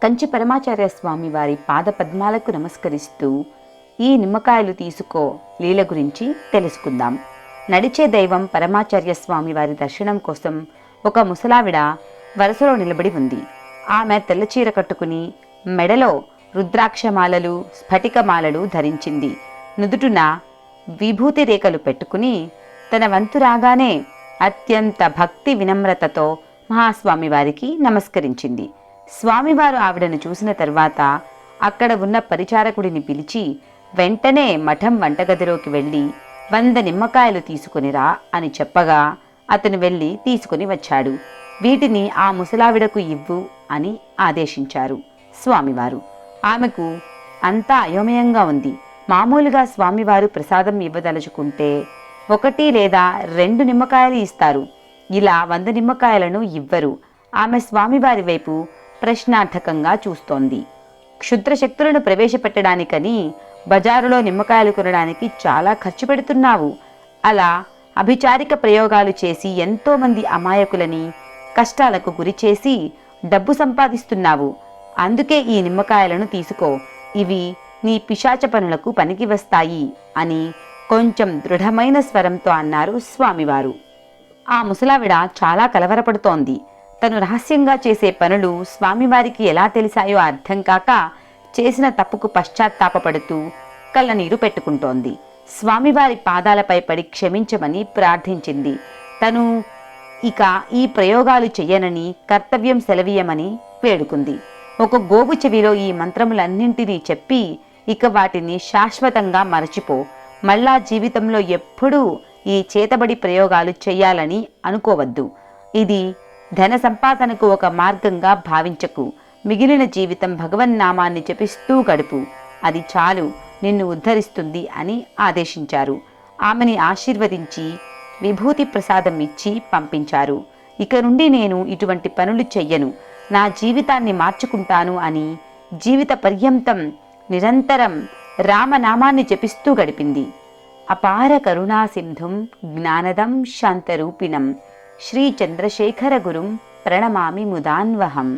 కంచి పరమాచార్య స్వామి వారి పాద పద్మాలకు నమస్కరిస్తూ ఈ నిమ్మకాయలు తీసుకో లీల గురించి తెలుసుకుందాం. నడిచే దైవం పరమాచార్య స్వామి వారి దర్శనం కోసం ఒక ముసలావిడ వరుసలో నిలబడి ఉంది. ఆమె తెల్లచీర కట్టుకుని మెడలో రుద్రాక్షమాలలు స్ఫటికమాలలు ధరించింది. నుదుటున విభూతి రేఖలు పెట్టుకుని తన వంతు రాగానే అత్యంత భక్తి వినమ్రతతో మహాస్వామి వారికి నమస్కరించింది. స్వామివారు ఆవిడను చూసిన తర్వాత అక్కడ ఉన్న పరిచారకుడిని పిలిచి వెంటనే మఠం వంటగదిలోకి వెళ్ళి 100 నిమ్మకాయలు తీసుకునిరా అని చెప్పగా అతను వెళ్ళి తీసుకుని వచ్చాడు. వీటిని ఆ ముసలావిడకు ఇవ్వు అని ఆదేశించారు స్వామివారు. ఆమెకు అంతా అయోమయంగా ఉంది. మామూలుగా స్వామివారు ప్రసాదం ఇవ్వదలుచుకుంటే 1 లేదా 2 నిమ్మకాయలు ఇస్తారు. ఇలా 100 నిమ్మకాయలను ఇవ్వరు. ఆమె స్వామివారి వైపు ప్రశ్నార్థకంగా చూస్తోంది. క్షుద్ర శక్తులను ప్రవేశపెట్టడానికని బజారులో నిమ్మకాయలు కొనడానికి చాలా ఖర్చు పెడుతున్నావు. అలా అభిచారిక ప్రయోగాలు చేసి ఎంతోమంది అమాయకులని కష్టాలకు గురి చేసి డబ్బు సంపాదిస్తున్నావు. అందుకే ఈ నిమ్మకాయలను తీసుకో, ఇవి నీ పిశాచ పనులకు పనికి వస్తాయి అని కొంచెం దృఢమైన స్వరంతో అన్నారు స్వామివారు. ఆ ముసలావిడ చాలా కలవరపడుతోంది. తను రహస్యంగా చేసే పనులు స్వామివారికి ఎలా తెలిసాయో అర్థం కాక చేసిన తప్పుకు పశ్చాత్తాపపడుతూ కళ్ళనీరు పెట్టుకుంటోంది. స్వామివారి పాదాలపై పడి క్షమించమని ప్రార్థించింది. తను ఇక ఈ ప్రయోగాలు చెయ్యనని, కర్తవ్యం సెలవీయమని వేడుకుంది. ఒక గోగు చెవిలో ఈ మంత్రములన్నింటినీ చెప్పి ఇక వాటిని శాశ్వతంగా మరచిపో, మళ్ళా జీవితంలో ఎప్పుడూ ఈ చేతబడి ప్రయోగాలు చెయ్యాలని అనుకోవద్దు. ఇది ధన సంపాదనకు ఒక మార్గంగా భావించకు. మిగిలిన జీవితం భగవన్నామాన్ని జపిస్తూ గడుపు, అది చాలు, నిన్ను ఉద్ధరిస్తుంది అని ఆదేశించారు. ఆమెని ఆశీర్వదించి విభూతి ప్రసాదం ఇచ్చి పంపించారు. ఇక నుండి నేను ఇటువంటి పనులు చెయ్యను, నా జీవితాన్ని మార్చుకుంటాను అని జీవిత పర్యంతం నిరంతరం రామనామాన్ని జపిస్తూ గడిపింది. అపార కరుణా సింధుం జ్ఞానదం శాంతరూపిణం శ్రీ చంద్రశేఖర గురుం ప్రణమామి ముదాన్వహం.